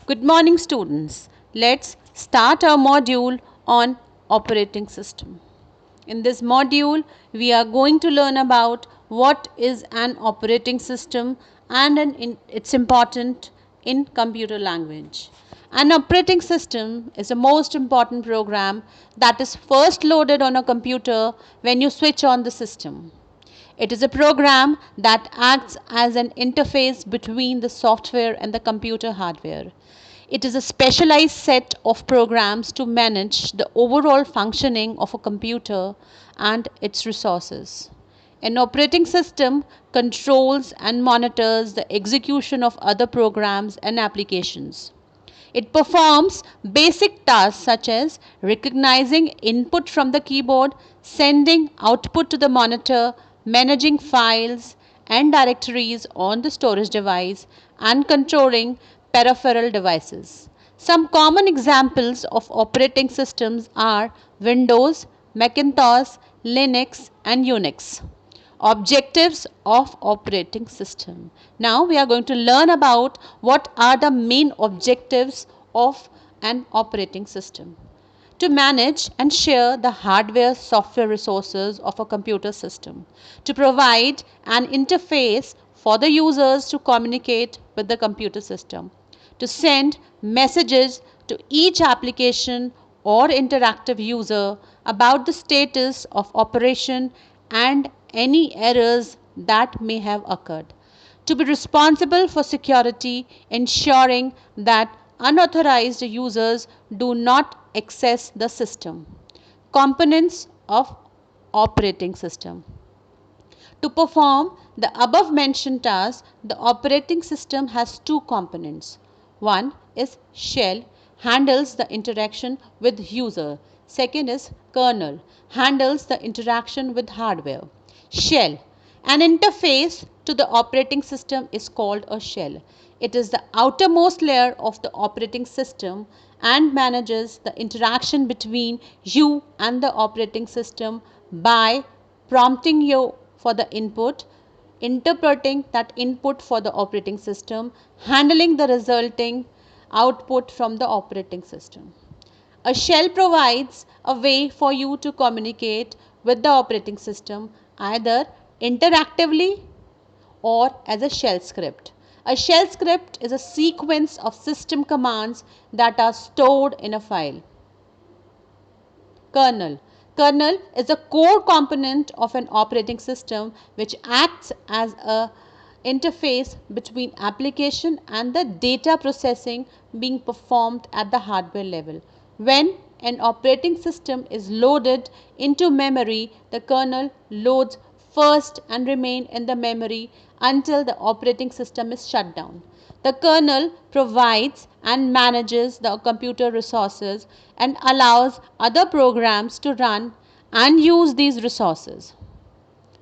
Good morning, students. Let's start our module on operating system. In this module, we are going to learn about what is an operating system and it's important in computer language. An operating system is the most important program that is first loaded on a computer when you switch on the system. It is a program that acts as an interface between the software and the computer hardware. It is a specialized set of programs to manage the overall functioning of a computer and its resources. An operating system controls and monitors the execution of other programs and applications. It performs basic tasks such as recognizing input from the keyboard, sending output to the monitor, managing files and directories on the storage device, and controlling peripheral devices. Some common examples of operating systems are Windows, Macintosh, Linux, and UNIX. Objectives of operating system. Now we are going to learn about what are the main objectives of an operating system. To manage and share the hardware software resources of a computer system. To provide an interface for the users to communicate with the computer system. To send messages to each application or interactive user about the status of operation and any errors that may have occurred. To be responsible for security, ensuring that unauthorized users do not access the system. Components of operating system. To perform the above mentioned tasks, the operating system has two components. One is shell, handles the interaction with user. Second is kernel, handles the interaction with hardware. Shell, an interface to the operating system is called a shell. It is the outermost layer of the operating system and manages the interaction between you and the operating system by prompting you for the input, interpreting that input for the operating system, handling the resulting output from the operating system. A shell provides a way for you to communicate with the operating system either interactively or as a shell script. A shell script is a sequence of system commands that are stored in a file. Kernel. Kernel is a core component of an operating system which acts as a interface between application and the data processing being performed at the hardware level. When an operating system is loaded into memory, the kernel loads first and remain in the memory until the operating system is shut down. The kernel provides and manages the computer resources and allows other programs to run and use these resources.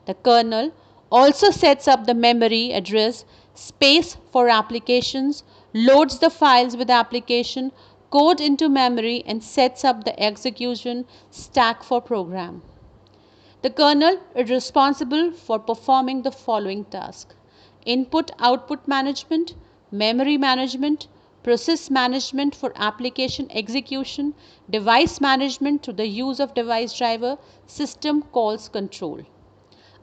The kernel also sets up the memory address space for applications, loads the files with application code into memory and sets up the execution stack for program. The kernel is responsible for performing the following tasks: input-output management, memory management, process management for application execution, device management through the use of device driver, system calls control.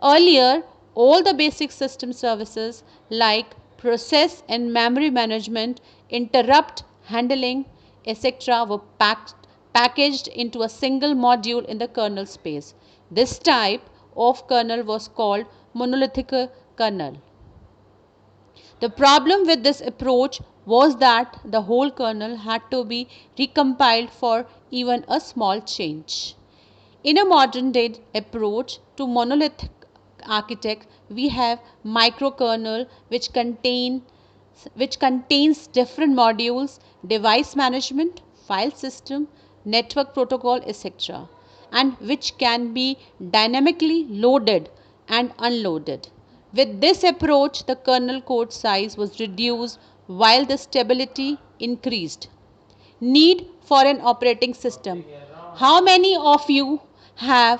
Earlier, all the basic system services like process and memory management, interrupt handling, etc. were packaged into a single module in the kernel space. This type of kernel was called monolithic kernel. The problem with this approach was that the whole kernel had to be recompiled for even a small change. In a modern day approach to monolithic architect, we have microkernel which contains different modules, device management, file system, network protocol, etc., and which can be dynamically loaded and unloaded. With this approach, the kernel code size was reduced while the stability increased. Need for an operating system. How many of you have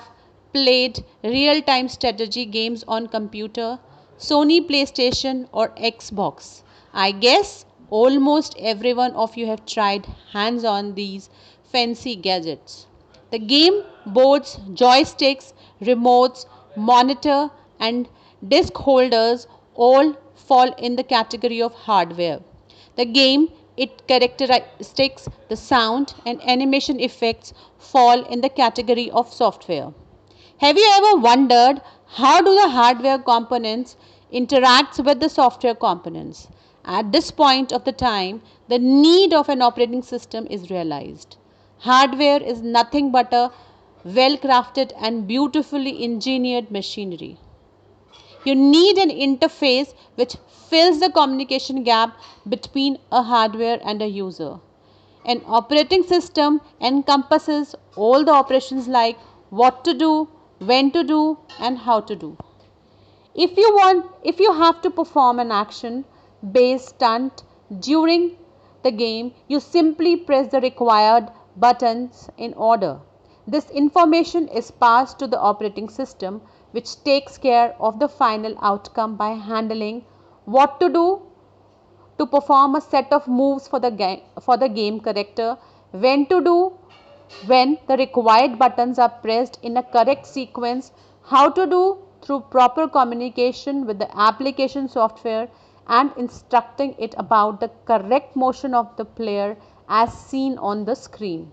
played real-time strategy games on computer, Sony PlayStation or Xbox? I guess Almost every one of you have tried hands on these fancy gadgets. The game boards, joysticks, remotes, monitor, and disc holders all fall in the category of hardware. The game, its characteristics, the sound, and animation effects fall in the category of software. Have you ever wondered how do the hardware components interact with the software components? At this point of the time, the need of an operating system is realized. Hardware is nothing but a well-crafted and beautifully engineered machinery. You need an interface which fills the communication gap between a hardware and a user. An operating system encompasses all the operations like what to do, when to do, and how to do. If you have to perform an action based stunt during the game, you simply press the required buttons in order. This information is passed to the operating system, which takes care of the final outcome by handling what to do to perform a set of moves for the game character, when to do when the required buttons are pressed in a correct sequence, how to do through proper communication with the application software and instructing it about the correct motion of the player as seen on the screen.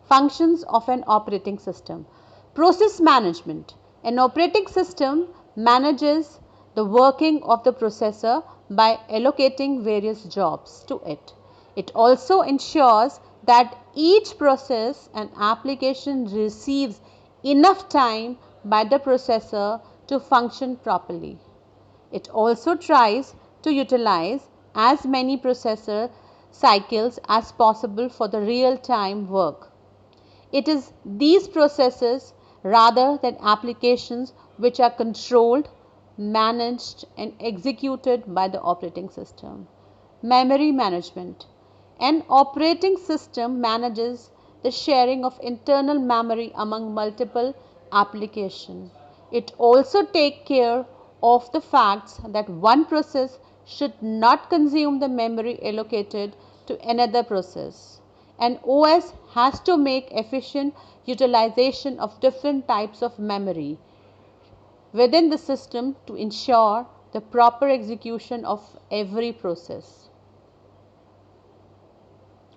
Functions of an operating system. Process management. An operating system manages the working of the processor by allocating various jobs to it. It also ensures that each process and application receives enough time by the processor to function properly. It also tries to utilize as many processor cycles as possible for the real-time work. It is these processes rather than applications which are controlled, managed and executed by the operating system. Memory management. An operating system manages the sharing of internal memory among multiple applications. It also takes care of the facts that one process should not consume the memory allocated to another process. An OS has to make efficient utilization of different types of memory within the system to ensure the proper execution of every process.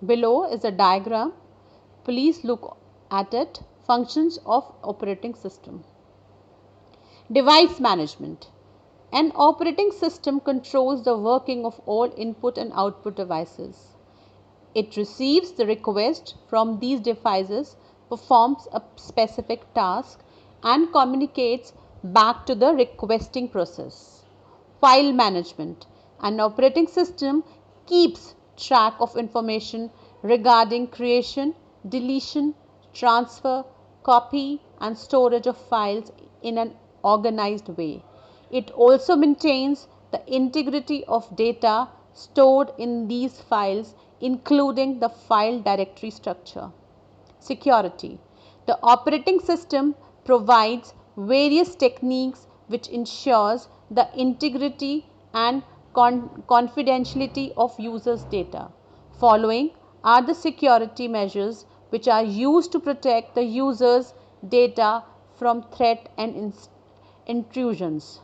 Below is a diagram. Please look at it. Functions of operating system. Device management. An operating system controls the working of all input and output devices. It receives the request from these devices, performs a specific task and communicates back to the requesting process. File management. An operating system keeps track of information regarding creation, deletion, transfer, copy and storage of files in an organized way. It also maintains the integrity of data stored in these files, including the file directory structure. Security. The operating system provides various techniques which ensures the integrity and confidentiality of users' data. Following are the security measures which are used to protect the users' data from threat and intrusions.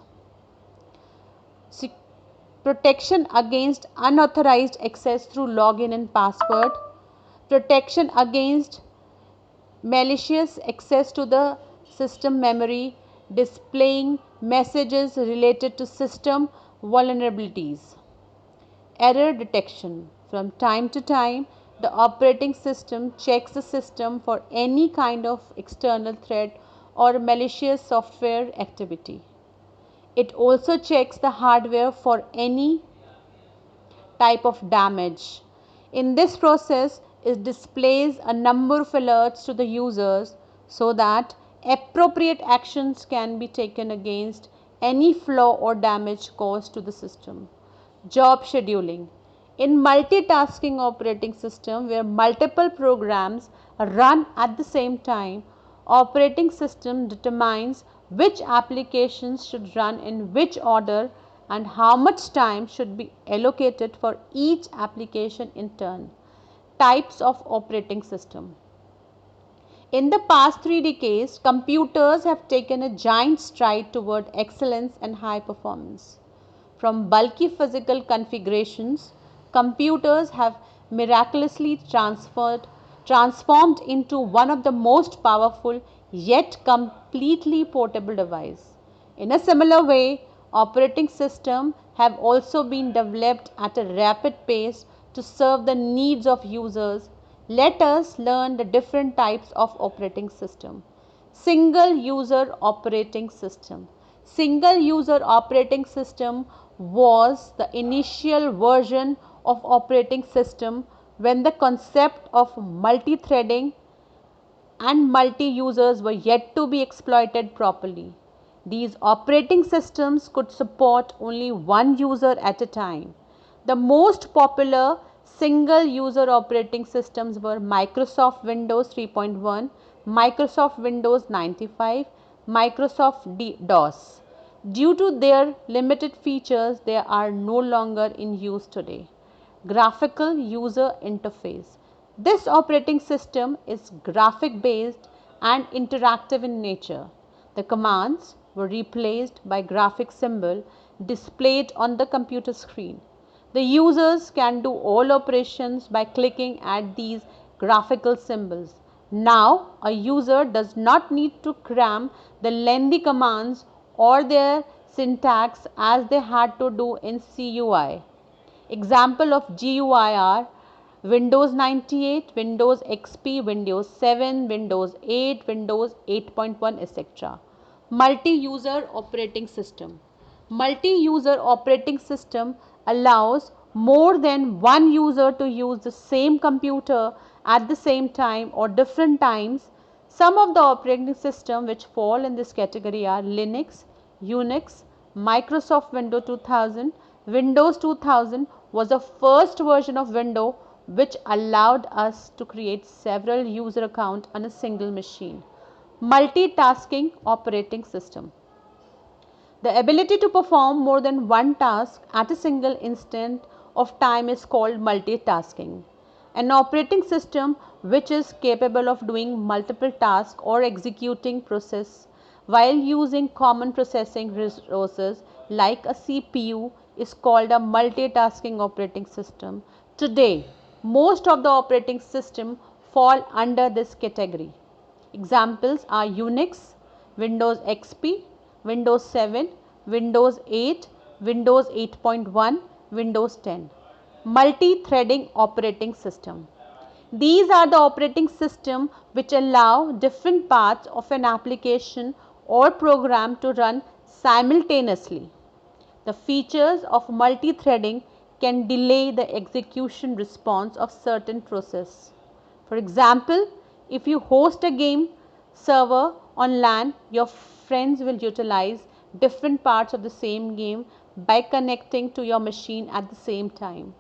Protection against unauthorized access through login and password, protection against malicious access to the system memory, displaying messages related to system vulnerabilities. Error detection. From time to time, the operating system checks the system for any kind of external threat or malicious software activity. It also checks the hardware for any type of damage. In this process, it displays a number of alerts to the users so that appropriate actions can be taken against any flaw or damage caused to the system. Job scheduling. In multitasking operating system where multiple programs run at the same time, operating system determines which applications should run in which order and how much time should be allocated for each application in turn. Types of operating system. In the past 3 decades, computers have taken a giant stride toward excellence and high performance. From bulky physical configurations, computers have miraculously transformed into one of the most powerful yet completely portable devices. In a similar way, operating systems have also been developed at a rapid pace to serve the needs of users. Let us learn the different types of operating system. Single user operating system. Single user operating system was the initial version of operating system when the concept of multi-threading and multi-users were yet to be exploited properly. These operating systems could support only one user at a time. The most popular single user operating systems were Microsoft Windows 3.1, Microsoft Windows 95, Microsoft DOS. Due to their limited features, they are no longer in use today. Graphical user interface. This operating system is graphic based and interactive in nature. The commands were replaced by graphic symbol displayed on the computer screen. The users can do all operations by clicking at these graphical symbols. Now, a user does not need to cram the lengthy commands or their syntax as they had to do in CUI. Example of GUI are Windows 98, Windows XP, Windows 7, Windows 8, Windows 8.1, etc. Multi-user operating system. Multi-user operating system allows more than one user to use the same computer at the same time or different times. Some of the operating systems which fall in this category are Linux, UNIX, Microsoft Windows 2000. Windows 2000 was the first version of Windows which allowed us to create several user accounts on a single machine. Multitasking operating system. The ability to perform more than one task at a single instant of time is called multitasking. An operating system which is capable of doing multiple tasks or executing process while using common processing resources like a CPU is called a multitasking operating system. Today, most of the operating systems fall under this category. Examples are Unix, Windows XP, Windows 7, Windows 8, Windows 8.1, Windows 10. Multi-threading operating system. These are the operating systems which allow different parts of an application or program to run simultaneously. The features of multi-threading can delay the execution response of certain process. For example, if you host a game server on LAN, your friends will utilize different parts of the same game by connecting to your machine at the same time.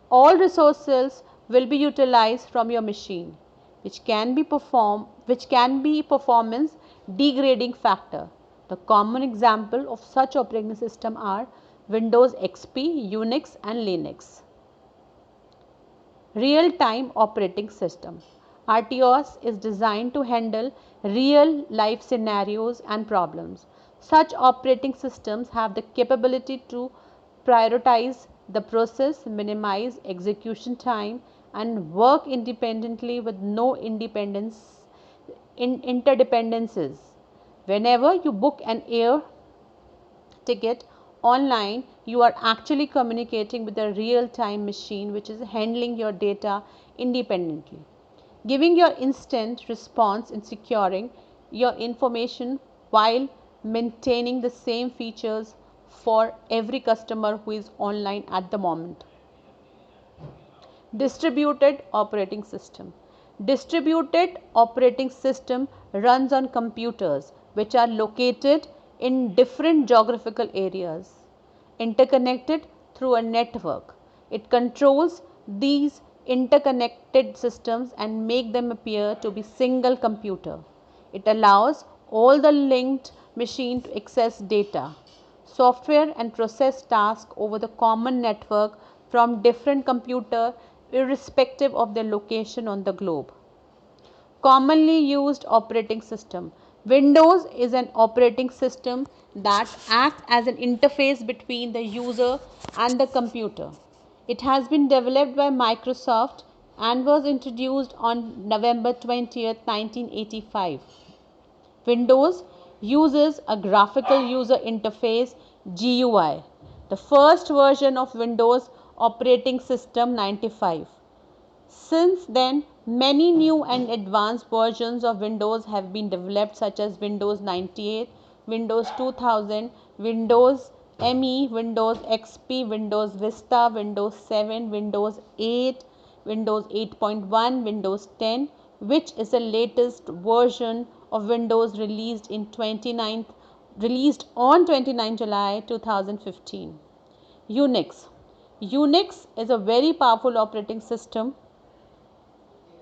All resources will be utilized from your machine, which can be performance degrading factor. The common example of such operating system are Windows XP, Unix and Linux. Real-time operating system. RTOS is designed to handle real-life scenarios and problems. Such operating systems have the capability to prioritize the process, minimize execution time, and work independently with no interdependencies. Whenever you book an air ticket online, you are actually communicating with a real-time machine which is handling your data independently, giving your instant response and securing your information while maintaining the same features for every customer who is online at the moment. Distributed operating system. Distributed operating system runs on computers which are located in different geographical areas, interconnected through a network. It controls these interconnected systems and make them appear to be single computer. It allows all the linked machine to access data. software and process tasks over the common network from different computer irrespective of their location on the globe. Commonly used operating system. Windows is an operating system that acts as an interface between the user and the computer. It has been developed by Microsoft and was introduced on November 20th, 1985. Windows uses a graphical user interface GUI. The first version of Windows operating system 95. Since then, many new and advanced versions of Windows have been developed, such as Windows 98, Windows 2000, Windows ME, Windows XP, Windows Vista, Windows 7, Windows 8, Windows 8.1, Windows 10, which is the latest version of Windows released on 29 July 2015. UNIX. UNIX is a very powerful operating system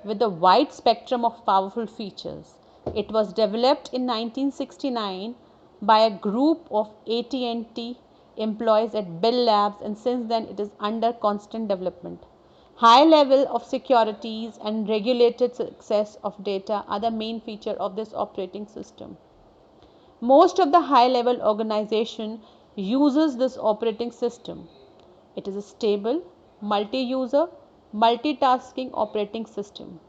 with a wide spectrum of powerful features. It was developed in 1969 by a group of AT&T employees at Bell Labs, and since then it is under constant development. High level of securities and regulated access of data are the main feature of this operating system. Most of the high level organization uses this operating system. It is a stable, multi-user, multitasking operating system.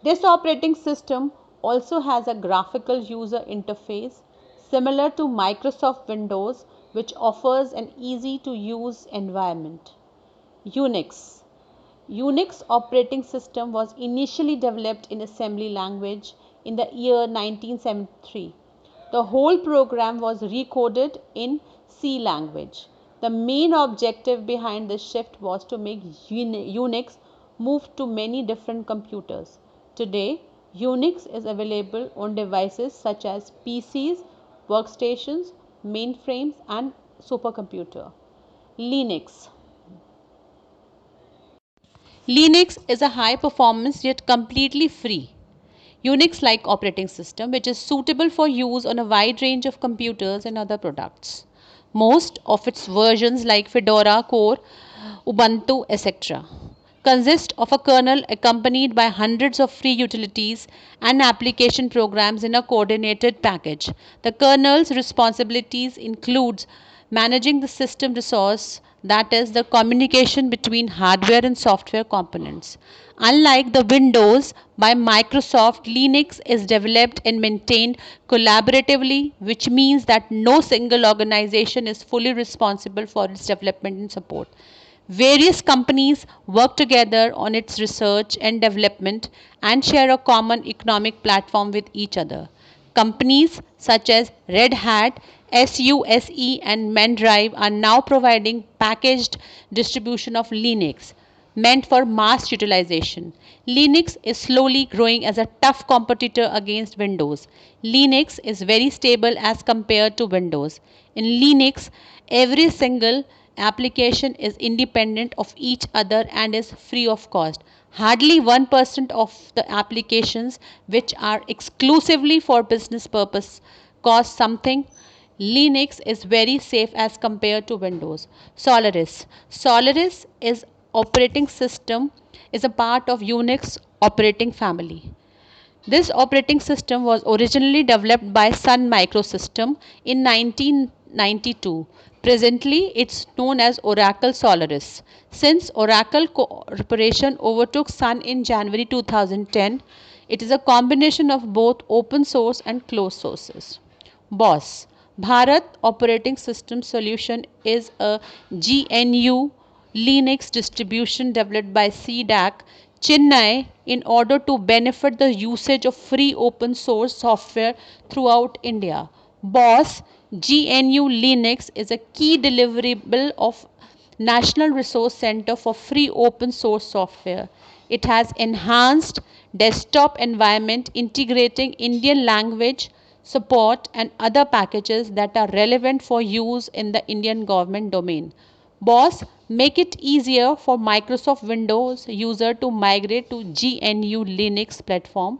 This operating system also has a graphical user interface similar to Microsoft Windows, which offers an easy to use environment. UNIX. Unix operating system was initially developed in assembly language in the year 1973. The whole program was recoded in C language. The main objective behind this shift was to make Unix move to many different computers. Today, Unix is available on devices such as PCs, workstations, mainframes, and supercomputer. Linux. Linux is a high performance yet completely free Unix like operating system which is suitable for use on a wide range of computers and other products. Most of its versions like Fedora, Core, Ubuntu, etc. consist of a kernel accompanied by hundreds of free utilities and application programs in a coordinated package. The kernel's responsibilities includes managing the system resource, that is the communication between hardware and software components. Unlike the Windows by Microsoft, Linux is developed and maintained collaboratively, which means that no single organization is fully responsible for its development and support. Various companies work together on its research and development and share a common economic platform with each other. Companies such as Red Hat, SUSE and Mendrive are now providing packaged distribution of Linux meant for mass utilization. Linux is slowly growing as a tough competitor against Windows. Linux is very stable as compared to Windows. In Linux, every single application is independent of each other and is free of cost. Hardly 1% of the applications which are exclusively for business purpose cost something. Linux is very safe as compared to Windows. Solaris. Solaris is operating system is a part of Unix operating family. This operating system was originally developed by Sun Microsystem in 1992. Presently, it's known as Oracle Solaris. Since Oracle Corporation overtook Sun in January 2010, it is a combination of both open source and closed sources. BOSS Bharat Operating System Solution is a GNU Linux distribution developed by CDAC Chennai in order to benefit the usage of free open source software throughout India. BOSS GNU Linux is a key deliverable of National Resource Center for Free Open Source Software. It has enhanced desktop environment integrating Indian language support and other packages that are relevant for use in the Indian government domain. BOSS make it easier for Microsoft Windows user to migrate to GNU Linux platform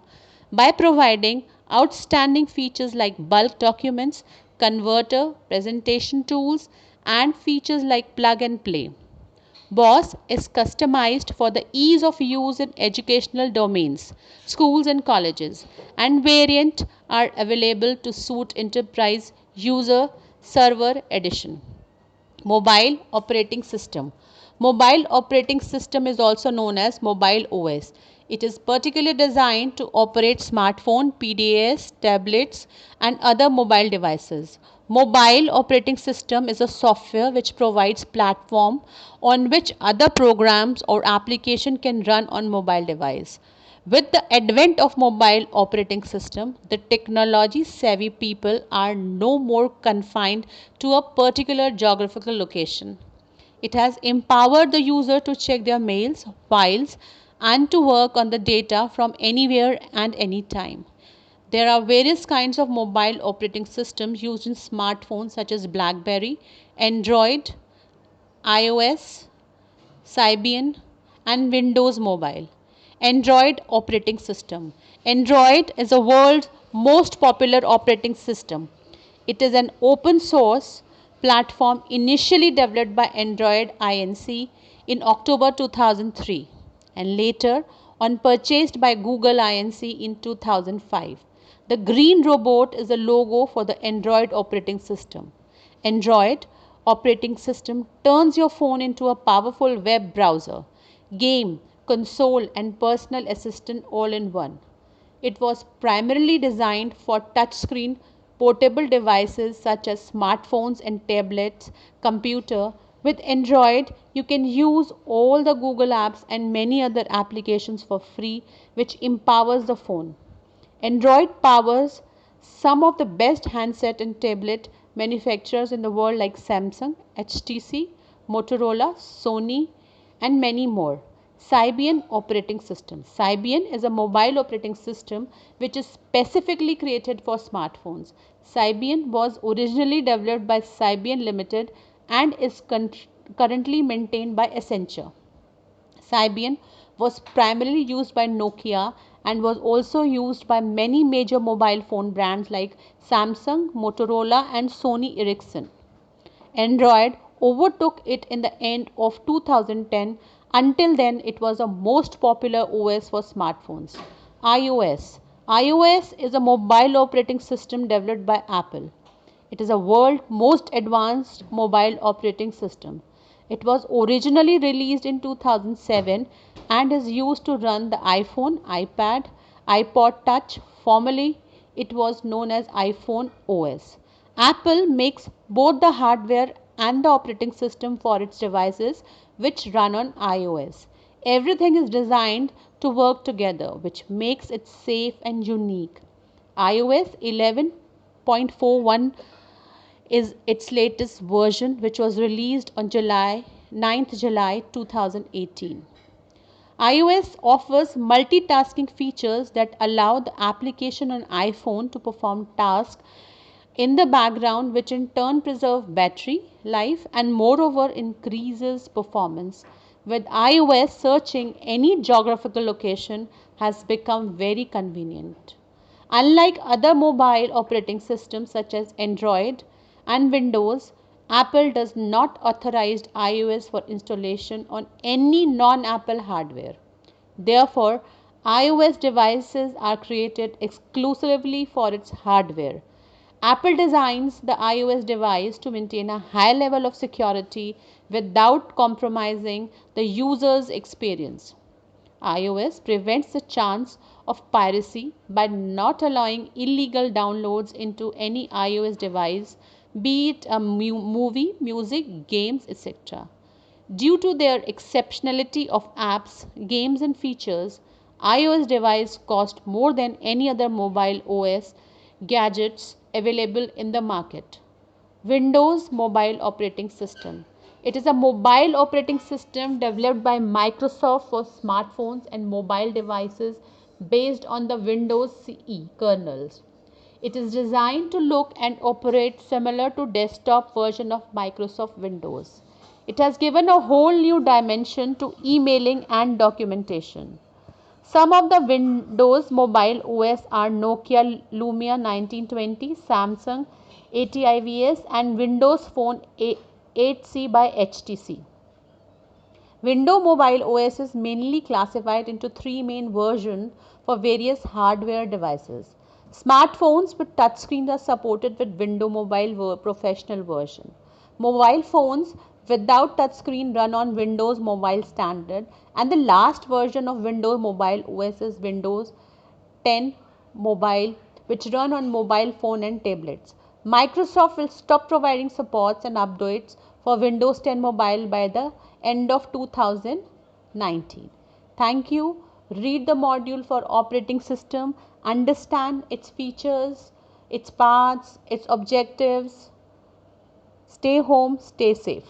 by providing outstanding features like bulk documents, converter, presentation tools, and features like plug and play. BOSS is customized for the ease of use in educational domains, schools and colleges, and variants are available to suit enterprise user server edition. Mobile operating system. Mobile operating system is also known as mobile OS. It is particularly designed to operate smartphone, PDAs, tablets and other mobile devices. Mobile operating system is a software which provides platform on which other programs or application can run on mobile device. With the advent of mobile operating system, the technology savvy people are no more confined to a particular geographical location. It has empowered the user to check their mails, files, and to work on the data from anywhere and anytime. There are various kinds of mobile operating systems used in smartphones such as BlackBerry, Android, iOS, Symbian, and Windows Mobile. Android operating system. Android is the world's most popular operating system. It is an open source platform initially developed by Android Inc. in October 2003 and later on purchased by Google Inc. in 2005. The green robot is the logo for the Android operating system. Android operating system turns your phone into a powerful web browser, game, console and personal assistant all in one. It was primarily designed for touchscreen portable devices such as smartphones and tablets, computer. With Android, you can use all the Google apps and many other applications for free, which empowers the phone. Android powers some of the best handset and tablet manufacturers in the world like Samsung, HTC, Motorola, Sony, and many more. Symbian operating system. Symbian is a mobile operating system which is specifically created for smartphones. Symbian was originally developed by Symbian Limited and is currently maintained by Accenture. Symbian was primarily used by Nokia and was also used by many major mobile phone brands like Samsung, Motorola and Sony Ericsson. Android overtook it in the end of 2010. Until then, it was the most popular OS for smartphones. iOS. iOS is a mobile operating system developed by Apple. It is the world's most advanced mobile operating system. It was originally released in 2007 and is used to run the iPhone, iPad, iPod Touch. Formerly, it was known as iPhone OS. Apple makes both the hardware and the operating system for its devices which run on iOS. Everything is designed to work together, which makes it safe and unique. iOS 11.41 is its latest version, which was released on July 2018. iOS offers multitasking features that allow the application on iPhone to perform tasks in the background, which in turn preserve battery life and moreover increases performance. With iOS, searching any geographical location has become very convenient. Unlike other mobile operating systems such as Android and Windows, Apple does not authorize iOS for installation on any non-Apple hardware. Therefore, iOS devices are created exclusively for its hardware. Apple designs the iOS device to maintain a high level of security without compromising the user's experience. iOS prevents the chance of piracy by not allowing illegal downloads into any iOS device, be it a movie, music, games, etc. Due to their exceptionality of apps, games and features, iOS devices cost more than any other mobile OS gadgets available in the market. Windows Mobile Operating System. It is a mobile operating system developed by Microsoft for smartphones and mobile devices based on the Windows CE kernels. It is designed to look and operate similar to desktop version of Microsoft Windows. It has given a whole new dimension to emailing and documentation. Some of the Windows Mobile OS are Nokia Lumia 1920, Samsung ATIVS, and Windows Phone 8C by HTC. Windows Mobile OS is mainly classified into three main versions for various hardware devices. Smartphones with touchscreens are supported with Windows Mobile Professional version. Mobile phones without touchscreen run on Windows Mobile Standard, and the last version of Windows Mobile OS is Windows 10 Mobile, which run on mobile phone and tablets. Microsoft will stop providing supports and updates for Windows 10 Mobile by the end of 2019. Thank you. Read the module for operating system, understand its features, its parts, its objectives. Stay home, stay safe.